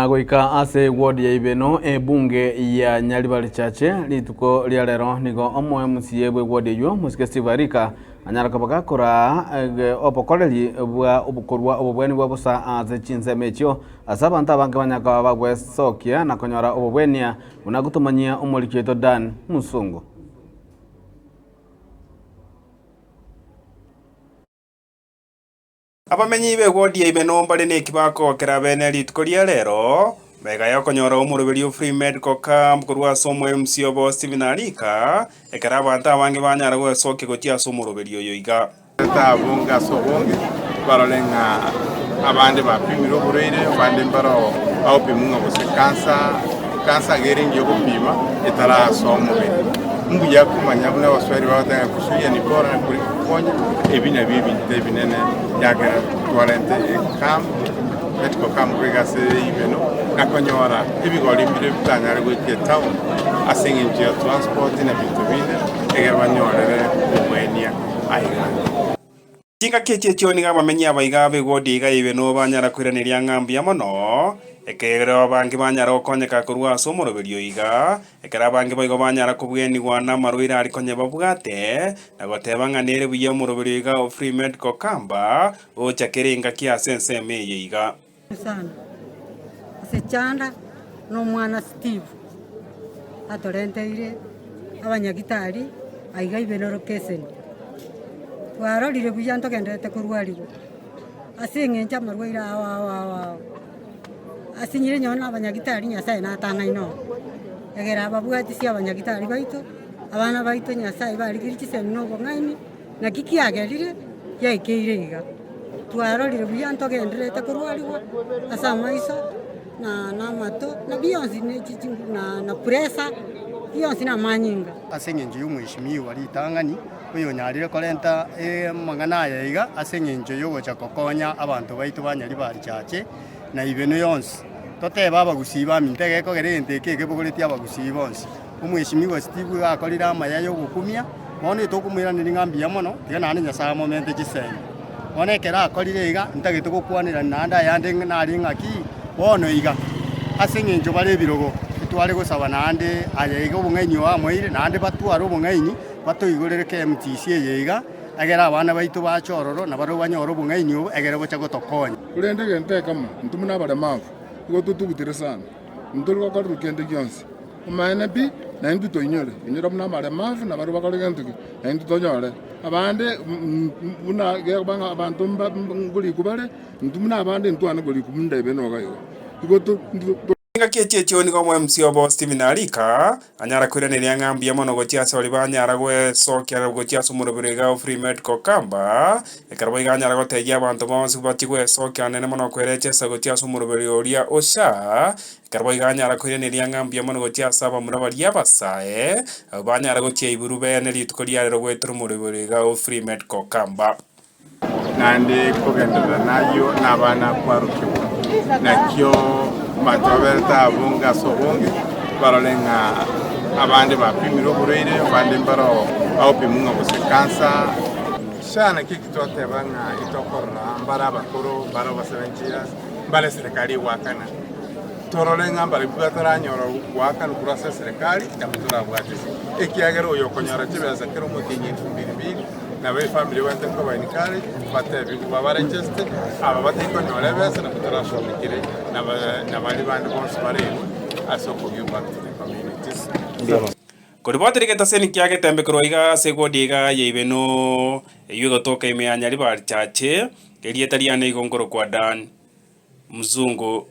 na goika ase ward ya ibeno bunge ya Nyaribari chache lituko lya lero nigo omwe MCA bwe ward yo musike Steve Arika anyara kabaga kora opokoreri bwa obukorwa obubweni bwa busa aze chinseme ekyo asaba ntabange banyaka bagwe sokia na konyora obubwenia unagutumanyia umulikieto Dan Musungu. Abamenyi be ward ya ibeno mbale ne kibako kerabene lituko lya lero mega yakonyora umurubiri free medical camp kurwa somo MCA bo Steve Arika ekarabanta abange banyara gwe soke gotia somo rubiri yo iga tabunga sobonge barolenga abande bapimiro kureire abande mbaro au pimunga bose kansa geringi yo kupima etara somo be mbu yakumanya buna baswari batanga kusuya ni bora kuri kukonya ebina bibi ndebinene yakera tuarente camp medical camp kwegase ibeno nakonyora ibigori mbire bitanyare gwe town asinga njia transport na bintu bine egebanyorere ubwenia aigana Tinga keche choni ga bamenyi abaiga be godi ga ibeno banyara kwiraniria ngambi ya mono ekero bangi banyara okonyeka kurwa somo roberio iga ekera bangi baigo banyara kubweni gwana marwira ari konye babugate na goteba nganere buye mu roberio iga free medical kamba o chakeringa kia sense meye iga sana sechanda no mwana Steve atorenteire abanyagitari aiga ibeno rokeseni warorire buya ntogendete kurwarirwo asingenja marwaira awa asinyire nyona abanyagitari nyasaye natanga ino egera ababwati cia abanyagitari baito abana baito nyasaye barigirikise nobo ngaini na kikiagerire yaikeire iga twarorire buya ntogenderete kurwarirwo asa maiso na mato na biyonzi ne chichingu na presa biyonzi na manyinga asengenje y'umwishimiwa litangani uyo nyarire kolenta mangana yayiga asengenje yogocha kokonya abantu baitu banyaribari chache na ibeno yonsi toteba abagusiba mintege ko gerente keke buguriti abagusiba bonsi umwishimiwa Steve akorira amaya yo gukumia mone tokumira ni ngambi ya mono tiga nani nyasa momente chisenge mone kera akorire iga ntage tukukwanira nanda yande nari ngaki bono iga asengenje bare birogo tware gusaba nande ayiga ubungainyi wa moire nande batwara ubungainyi batoigurire KMTC yeiga agera abana baitu bachororo na baro banyoro bungainyi ubu egere bocha gotokonya urende gente kama ntumuna bare mavu igo tutugutire sana ndurwa ko rukende gyonse umane bi na ndu toinyore inyora muna bare mavu na baro bakore gento na ndu tonyore abande una ge banga abantu nguri kubare ntumuna abande ntwana guri kumunda ibeno gayo igo Tinga keche choni kwa MCA bo Steve Arika anyara kwiraniria ngambi ya mono gotia sori banyara gwe sokia gotia sumurubirega free medical kamba ekarbo iganyara goteja abantu bonse batigwe sokia nene mono kwereche sagotia sumurubirioria osha ekarbo iganyara kwiraniria ngambi ya mono gotia saba murabaria basae banyara gotia iburube ne litukoria rero gwetru murubirega free medical kamba nande kogendera nayo nabana kwarukiwa nakyo matoberta abunga sobonge barolenga abande bapimiro kureire abande mbaro au pimunga bose kansa shana kikitote banga itokorra mbara bakoro baro basevenchira mbale serikali wakana torolenga mbale bwatara nyoro wakana kurasa serikali yamutura bwatisi ekiagero yokonyora chibeza kero mutinyi 2022 na we family wente ko banikari bate bigu babarecheste aba batiko nyore bese na kutara shomikire na bali bandi bonse bare asoko give back to the communities Koribotere ketaseni kiage tembe kroiga segodiga yeibeno yugo toka ime Nyaribari chache elietariane igongoro kwa Dan Musungu